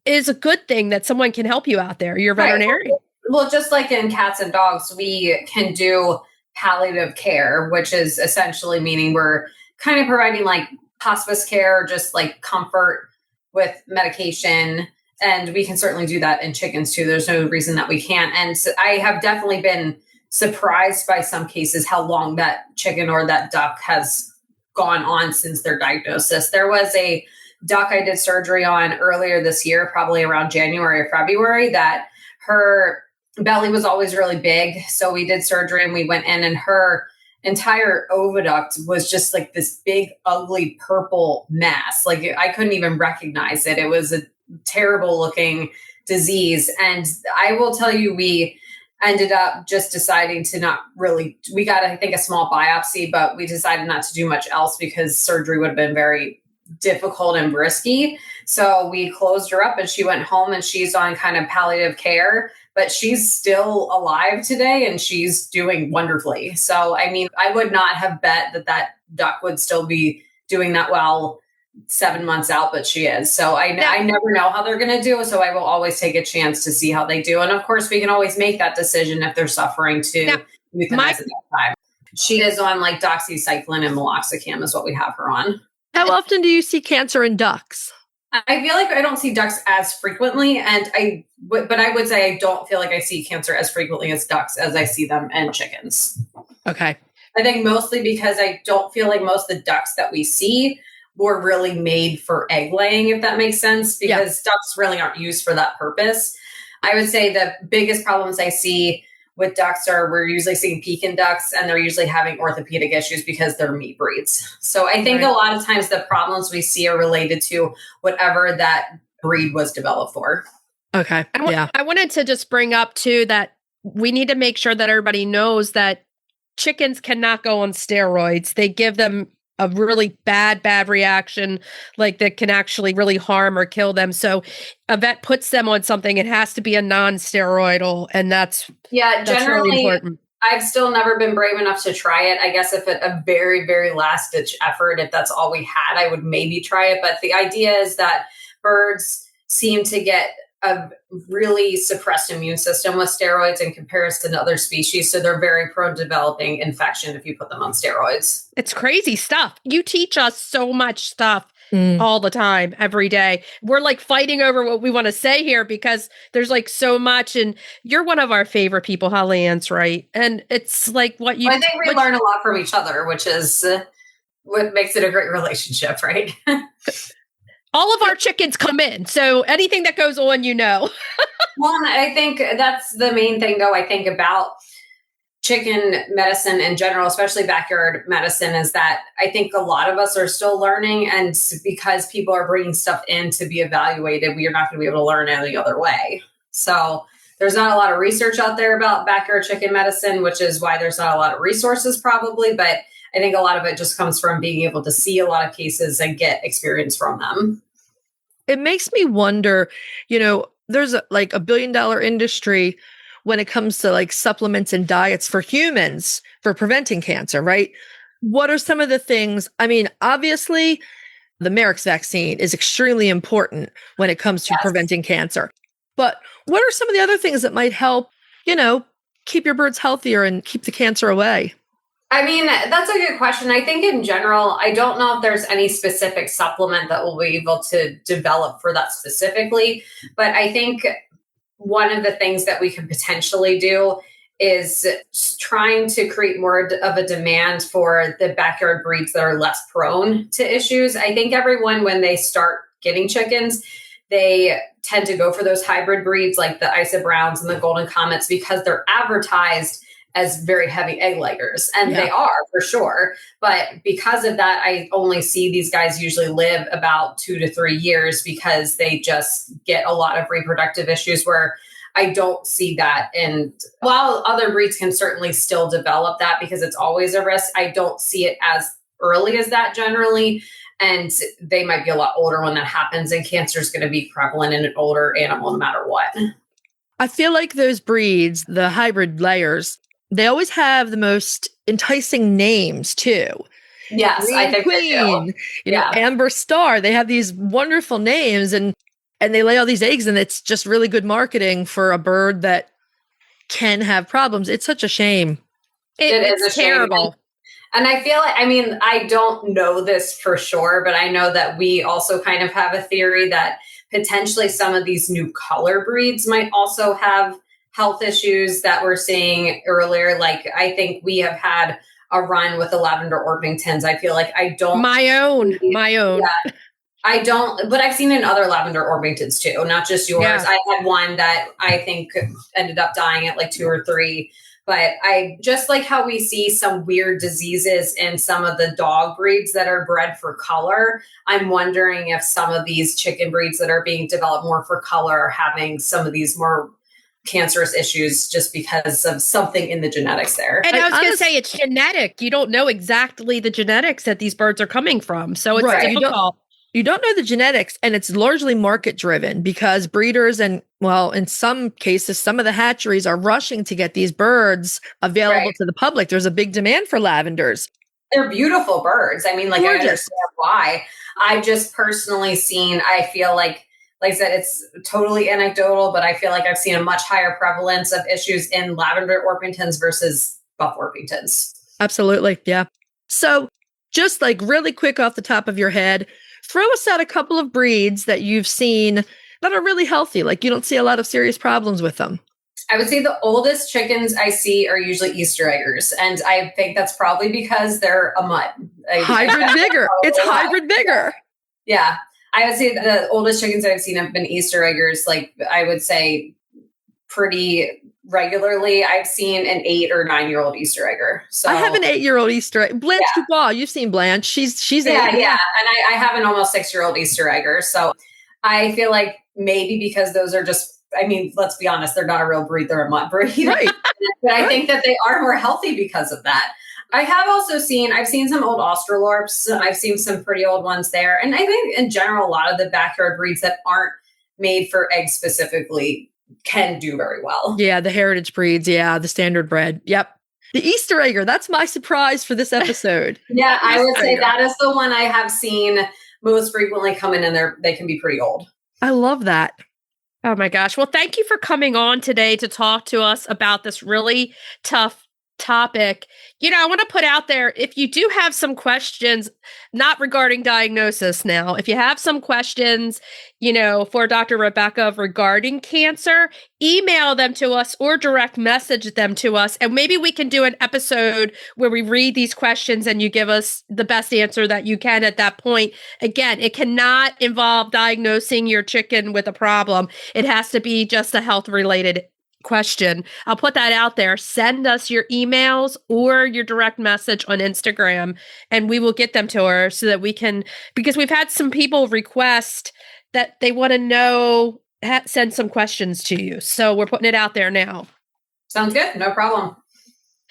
is a good thing that someone can help you out there. You're a veterinarian. Right. Well, just like in cats and dogs, we can do palliative care, which is essentially meaning we're kind of providing like hospice care, just like comfort with medication. And we can certainly do that in chickens too. There's no reason that we can't. And so I have definitely been surprised by some cases how long that chicken or that duck has gone on since their diagnosis. There was a duck I did surgery on earlier this year, probably around January or February, that her belly was always really big. So we did surgery and we went in and her entire oviduct was just like this big, ugly purple mass. Like I couldn't even recognize it. It was a terrible looking disease. And I will tell you, we ended up just deciding to not really, we got, I think, a small biopsy, but we decided not to do much else because surgery would have been very difficult and risky. So we closed her up and she went home and she's on kind of palliative care, but she's still alive today and she's doing wonderfully. So, I mean, I would not have bet that duck would still be doing that well 7 months out, but she is. So I never know how they're going to do. So I will always take a chance to see how they do. And of course, we can always make that decision if they're suffering to euthanize at that time. She is on like doxycycline and meloxicam is what we have her on. How often do you see cancer in ducks? I feel like I don't see ducks as frequently, but I would say I don't feel like I see cancer as frequently as ducks as I see them in chickens. Okay. I think mostly because I don't feel like most of the ducks that we see were really made for egg laying, if that makes sense, because ducks really aren't used for that purpose. I would say the biggest problems I see with ducks are we're usually seeing Pekin ducks and they're usually having orthopedic issues because they're meat breeds. So I think a lot of times the problems we see are related to whatever that breed was developed for. Okay. I wanted to just bring up too that we need to make sure that everybody knows that chickens cannot go on steroids. They give them a really bad reaction, like that can actually really harm or kill them. So a vet puts them on something, it has to be a non-steroidal, and that's generally really important. I've still never been brave enough to try it. I guess if a very, very last ditch effort, if that's all we had, I would maybe try it. But the idea is that birds seem to get a really suppressed immune system with steroids in comparison to other species. So they're very prone to developing infection if you put them on steroids. It's crazy stuff. You teach us so much stuff all the time, every day. We're like fighting over what we want to say here because there's like so much. And you're one of our favorite people, Holly Ann's right. And it's like what you... I think we learn a lot from each other, which is what makes it a great relationship, right? All of our chickens come in. So anything that goes on, Well, I think that's the main thing, though, I think about chicken medicine in general, especially backyard medicine, is that I think a lot of us are still learning. And because people are bringing stuff in to be evaluated, we are not going to be able to learn any other way. So there's not a lot of research out there about backyard chicken medicine, which is why there's not a lot of resources probably. But I think a lot of it just comes from being able to see a lot of cases and get experience from them. It makes me wonder, there's like $1 billion industry when it comes to like supplements and diets for humans for preventing cancer, right? What are some of the things? I mean, obviously, the Merrick's vaccine is extremely important when it comes to preventing cancer. But what are some of the other things that might help, keep your birds healthier and keep the cancer away? I mean, that's a good question. I think in general, I don't know if there's any specific supplement that we'll be able to develop for that specifically. But I think one of the things that we can potentially do is trying to create more of a demand for the backyard breeds that are less prone to issues. I think everyone, when they start getting chickens, they tend to go for those hybrid breeds like the Isa Browns and the Golden Comets because they're advertised as very heavy egg layers. And they are for sure. But because of that, I only see these guys usually live about 2 to 3 years because they just get a lot of reproductive issues where I don't see that. And while other breeds can certainly still develop that because it's always a risk, I don't see it as early as that generally. And they might be a lot older when that happens. And cancer is going to be prevalent in an older animal no matter what. I feel like those breeds, the hybrid layers, they always have the most enticing names too. Yes, Green I think Queen, Amber Star. They have these wonderful names and they lay all these eggs, and it's just really good marketing for a bird that can have problems. It's such a shame. It's terrible. And I feel like, I don't know this for sure, but I know that we also kind of have a theory that potentially some of these new color breeds might also have health issues that we're seeing earlier. Like, I think we have had a run with the lavender Orpingtons. I feel like My own. Yeah, I don't, but I've seen in other lavender Orpingtons too, not just yours. Yeah. I had one that I think ended up dying at like 2 or 3. But I just like how we see some weird diseases in some of the dog breeds that are bred for color. I'm wondering if some of these chicken breeds that are being developed more for color are having some of these more cancerous issues just because of something in the genetics there. And I was going to say it's genetic. You don't know exactly the genetics that these birds are coming from. So it's difficult. You don't know the genetics, and it's largely market driven because breeders and, well, in some cases, some of the hatcheries are rushing to get these birds available to the public. There's a big demand for lavenders. They're beautiful birds. I Gorgeous. I understand why. I've just personally seen, I feel like I said, it's totally anecdotal, but I feel like I've seen a much higher prevalence of issues in lavender Orpingtons versus buff Orpingtons. Absolutely. Yeah. So just like really quick off the top of your head, throw us out a couple of breeds that you've seen that are really healthy. Like you don't see a lot of serious problems with them. I would say the oldest chickens I see are usually Easter eggers. And I think that's probably because they're a mutt. Hybrid vigor. It's hybrid vigor. Yeah. I would say the oldest chickens that I've seen have been Easter eggers. Like I would say pretty regularly. I've seen an 8 or 9-year-old Easter egger. So I have an 8-year-old Easter egg. Blanche Dubois. You've seen Blanche. She's 8. Yeah. And I have an almost 6-year-old Easter egger. So I feel like maybe because those are just, let's be honest, they're not a real breed. They're a mutt breed. Right. But I think that they are more healthy because of that. I have also I've seen some old Australorps. I've seen some pretty old ones there. And I think in general, a lot of the backyard breeds that aren't made for eggs specifically can do very well. Yeah, the heritage breeds. Yeah, the standard bred. Yep. The Easter egger. That's my surprise for this episode. Yeah, I would say that is the one I have seen most frequently come in, and they can be pretty old. I love that. Oh my gosh. Well, thank you for coming on today to talk to us about this really tough topic. I want to put out there, if you do have some questions, not regarding diagnosis now, if you have some questions, for Dr. Rebecca regarding cancer, email them to us or direct message them to us. And maybe we can do an episode where we read these questions and you give us the best answer that you can at that point. Again, it cannot involve diagnosing your chicken with a problem. It has to be just a health related question. I'll put that out there. Send us your emails or your direct message on Instagram, and we will get them to her so that we can, because we've had some people request that they want to know, send some questions to you. So we're putting it out there now. Sounds good. No problem.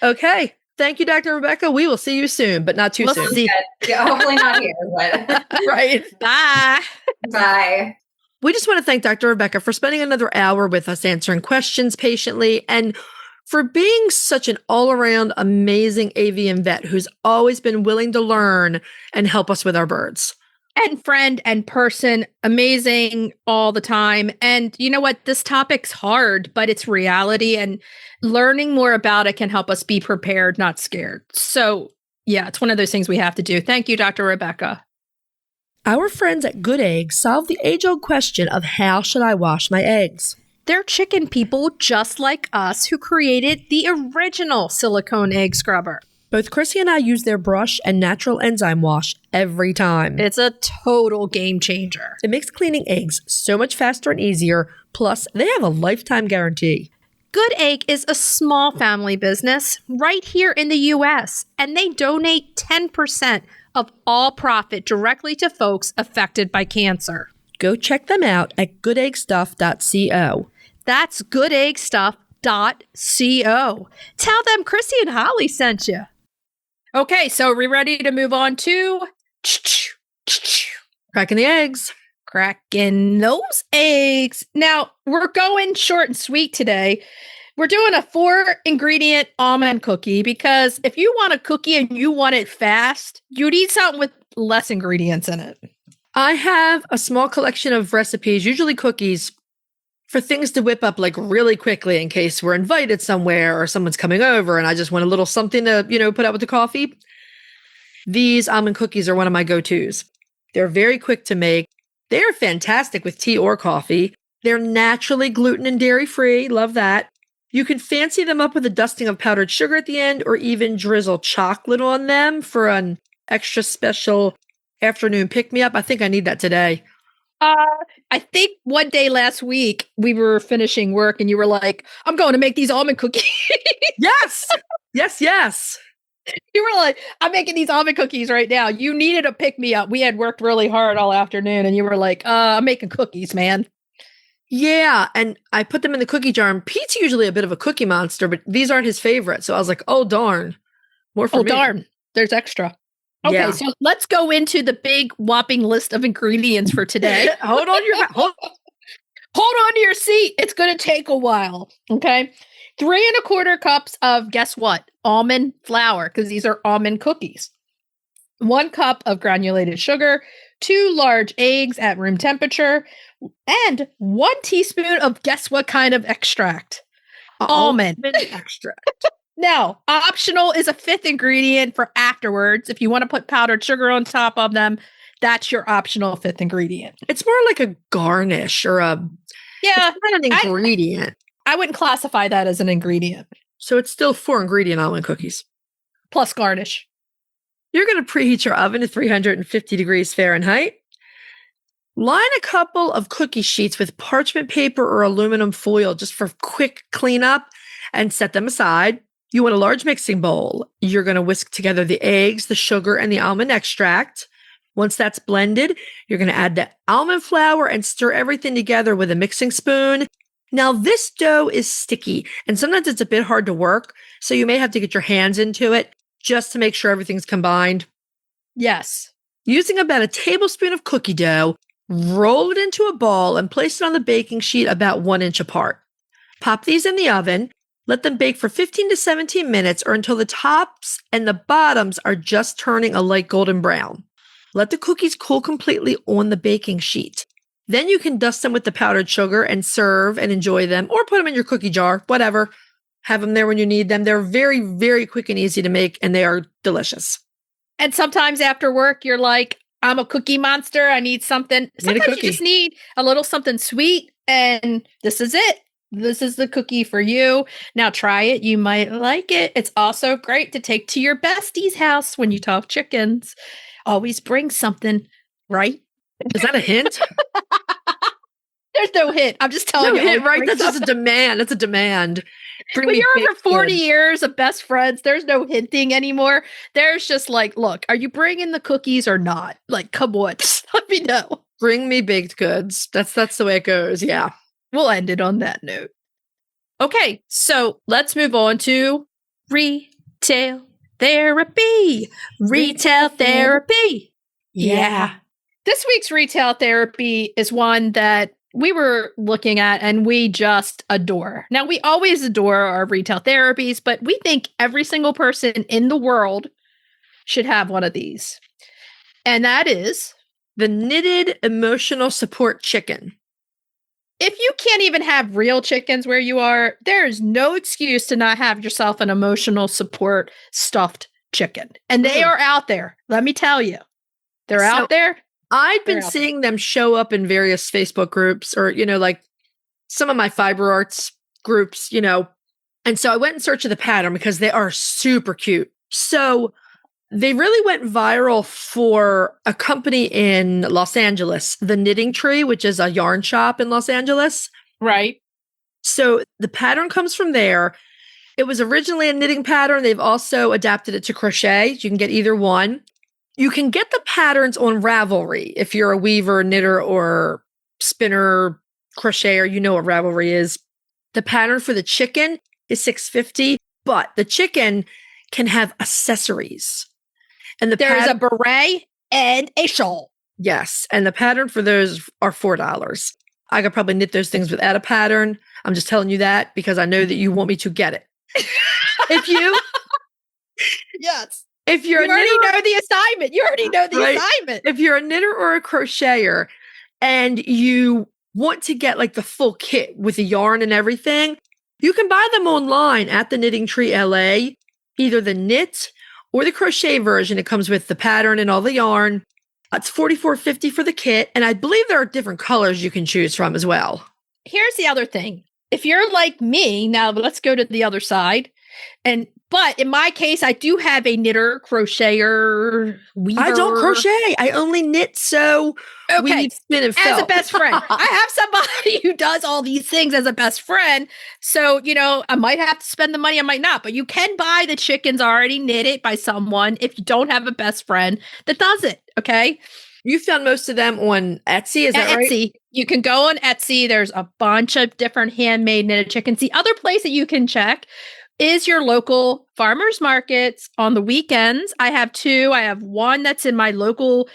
Okay. Thank you, Dr. Rebecca. We will see you soon, but not too soon. Yeah, hopefully not here, but right. Bye. Bye. We just want to thank Dr. Rebecca for spending another hour with us answering questions patiently and for being such an all-around amazing avian vet who's always been willing to learn and help us with our birds. And friend and person, amazing all the time. And you know what? This topic's hard, but it's reality. And learning more about it can help us be prepared, not scared. So yeah, it's one of those things we have to do. Thank you, Dr. Rebecca. Our friends at Good Eggs solved the age-old question of how should I wash my eggs? They're chicken people just like us who created the original silicone egg scrubber. Both Chrissy and I use their brush and natural enzyme wash every time. It's a total game changer. It makes cleaning eggs so much faster and easier. Plus, they have a lifetime guarantee. Good Egg is a small family business right here in the U.S., and they donate 10% of all profit directly to folks affected by cancer. Go check them out at goodeggstuff.co. That's goodeggstuff.co. Tell them Chrisie&Holly sent you. Okay, so are we ready to move on to cracking the eggs? Cracking those eggs. Now, we're going short and sweet today. We're doing a 4-ingredient almond cookie because if you want a cookie and you want it fast, you need something with less ingredients in it. I have a small collection of recipes, usually cookies, for things to whip up like really quickly in case we're invited somewhere or someone's coming over and I just want a little something to, put out with the coffee. These almond cookies are one of my go-tos. They're very quick to make. They're fantastic with tea or coffee. They're naturally gluten and dairy-free. Love that. You can fancy them up with a dusting of powdered sugar at the end or even drizzle chocolate on them for an extra special afternoon pick-me-up. I think I need that today. I think one day last week we were finishing work and you were like, I'm going to make these almond cookies. Yes. Yes. You were like, I'm making these almond cookies right now. You needed a pick-me-up. We had worked really hard all afternoon and you were like, I'm making cookies, man. Yeah, and I put them in the cookie jar, and Pete's usually a bit of a cookie monster, but these aren't his favorite. So I was like, oh, darn. More for me. Oh, darn. There's extra. Okay, Yeah. So let's go into the big whopping list of ingredients for today. Hold on to your seat. It's going to take a while. Okay. 3 1/4 cups of, guess what? Almond flour, because these are almond cookies. 1 cup of granulated sugar, 2 large eggs at room temperature, and 1 teaspoon of guess what kind of extract? Almond extract. Now, optional is a 5th ingredient for afterwards. If you want to put powdered sugar on top of them, that's your optional 5th ingredient. It's more like a garnish or it's not an ingredient. I wouldn't classify that as an ingredient. So it's still 4-ingredient almond cookies. Plus garnish. You're going to preheat your oven to 350 degrees Fahrenheit. Line a couple of cookie sheets with parchment paper or aluminum foil just for quick cleanup and set them aside. You want a large mixing bowl. You're going to whisk together the eggs, the sugar, and the almond extract. Once that's blended, you're going to add the almond flour and stir everything together with a mixing spoon. Now, this dough is sticky, and sometimes it's a bit hard to work, so you may have to get your hands into it. just to make sure everything's combined. Yes. Using about a tablespoon of cookie dough, roll it into a ball and place it on the baking sheet about 1 inch apart. Pop these in the oven. Let them bake for 15 to 17 minutes or until the tops and the bottoms are just turning a light golden brown. Let the cookies cool completely on the baking sheet. Then you can dust them with the powdered sugar and serve and enjoy them, or put them in your cookie jar, whatever. Have them there when you need them. They're very, very quick and easy to make, and they are delicious. And sometimes after work, you're like, I'm a cookie monster. I need something. Sometimes you just need a little something sweet, and this is it. This is the cookie for you. Now try it. You might like it. It's also great to take to your bestie's house when you talk chickens. Always bring something, right? Is that a hint? There's no hint. I'm just telling you. No hint, right? That's just a demand. That's a demand. When you're over 40 years of best friends, there's no hinting anymore. There's just like, look, are you bringing the cookies or not? Like, come on, just let me know. Bring me baked goods. That's the way it goes. Yeah. We'll end it on that note. Okay, so let's move on to retail therapy. Retail therapy. Yeah. This week's retail therapy is one that we were looking at and we just adore. Now, we always adore our retail therapies, but we think every single person in the world should have one of these. And that is the Knitted Emotional Support Chicken. If you can't even have real chickens where you are, there is no excuse to not have yourself an emotional support stuffed chicken. And they are out there. Let me tell you, they're out there. I've been seeing them show up in various Facebook groups or, like some of my fiber arts groups, And so I went in search of the pattern because they are super cute. So they really went viral for a company in Los Angeles, the Knitting Tree, which is a yarn shop in Los Angeles. Right. So the pattern comes from there. It was originally a knitting pattern. They've also adapted it to crochet. You can get either one. You can get the patterns on Ravelry if you're a weaver, knitter, or spinner, crocheter. You know what Ravelry is. The pattern for the chicken is $6.50, but the chicken can have accessories. And there's a beret and a shawl. Yes. And the pattern for those are $4. I could probably knit those things without a pattern. I'm just telling you that because I know that you want me to get it. Yes. If you're you already know the assignment. You already know the assignment. If you're a knitter or a crocheter and you want to get like the full kit with the yarn and everything, you can buy them online at the Knitting Tree LA, either the knit or the crochet version. It comes with the pattern and all the yarn. It's $44.50 for the kit. And I believe there are different colors you can choose from as well. Here's the other thing. If you're like me, now let's go to the other side. But in my case, I do have a knitter, crocheter, weaver. I don't crochet. I only knit. So okay, spin and felt. As a best friend, I have somebody who does all these things as a best friend. So, I might have to spend the money. I might not. But you can buy the chickens already knitted by someone if you don't have a best friend that does it. Okay. You found most of them on Etsy, is that right? Etsy. You can go on Etsy. There's a bunch of different handmade knitted chickens. The other place that you can check is your local farmers markets on the weekends. I have two. I have one that's in my local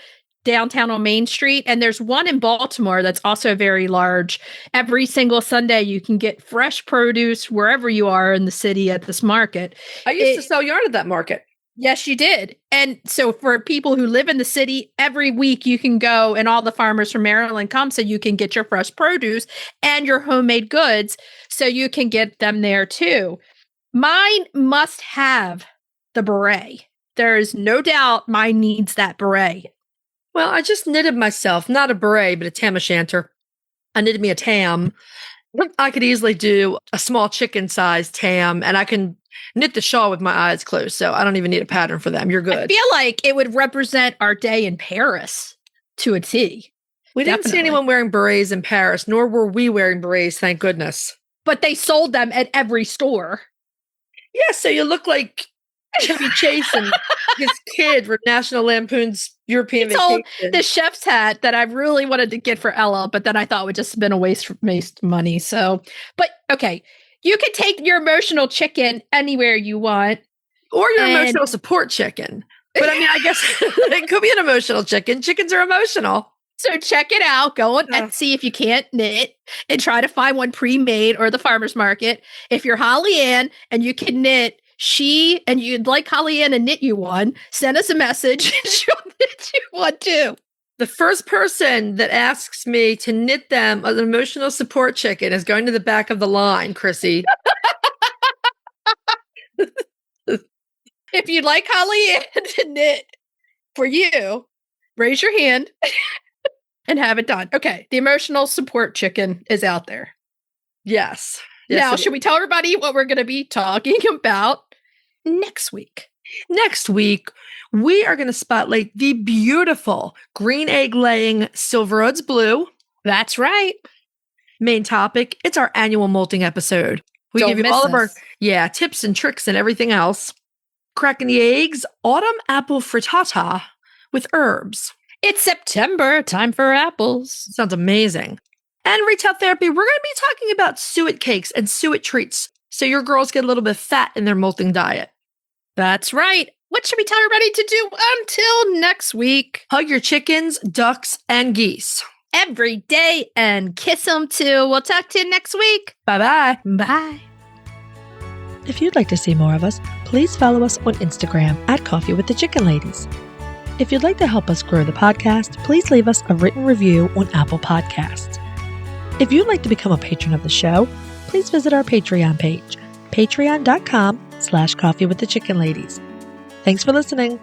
downtown on Main Street, and there's one in Baltimore that's also very large. Every single Sunday, you can get fresh produce wherever you are in the city at this market. I used to sell yarn at that market. Yes, you did. And so for people who live in the city, every week you can go and all the farmers from Maryland come so you can get your fresh produce and your homemade goods so you can get them there too. Mine must have the beret. There is no doubt mine needs that beret. Well, I just knitted myself, not a beret, but a tam o'shanter. I knitted me a tam. I could easily do a small chicken-sized tam, and I can knit the shawl with my eyes closed, so I don't even need a pattern for them. You're good. I feel like it would represent our day in Paris to a T. We didn't see anyone wearing berets in Paris, nor were we wearing berets, thank goodness. But they sold them at every store. Yeah, so you look like Chevy Chase and his kid for National Lampoon's European Vacation. The chef's hat that I really wanted to get for Ella, but then I thought would just have been a waste of money. So, but okay, you can take your emotional chicken anywhere you want. Or your And- emotional support chicken. But I mean, I guess it could be an emotional chicken. Chickens are emotional. So check it out. Go on Etsy if you can't knit and try to find one pre-made or the farmer's market. If you're Holly Ann and you can knit, and you'd like Holly Ann to knit you one, send us a message and she'll knit you one too. The first person that asks me to knit them an emotional support chicken is going to the back of the line, Chrissy. If you'd like Holly Ann to knit for you, raise your hand and have it done. Okay, the emotional support chicken is out there. Yes. Now, should we tell everybody what we're going to be talking about next week? Next week, we are going to spotlight the beautiful green egg laying Silver Odds Blue. That's right. Main topic, it's our annual molting episode. We Don't give you miss all of our us. tips and tricks and everything else. Cracking the eggs, autumn apple frittata with herbs. It's September, time for apples. Sounds amazing. And retail therapy, we're going to be talking about suet cakes and suet treats so your girls get a little bit of fat in their molting diet. That's right. What should we tell everybody to do until next week? Hug your chickens, ducks, and geese. Every day and kiss them too. We'll talk to you next week. Bye-bye. Bye. If you'd like to see more of us, please follow us on Instagram at Coffee with the Chicken Ladies. If you'd like to help us grow the podcast, please leave us a written review on Apple Podcasts. If you'd like to become a patron of the show, please visit our Patreon page, patreon.com/Coffee with the Chicken Ladies. Thanks for listening.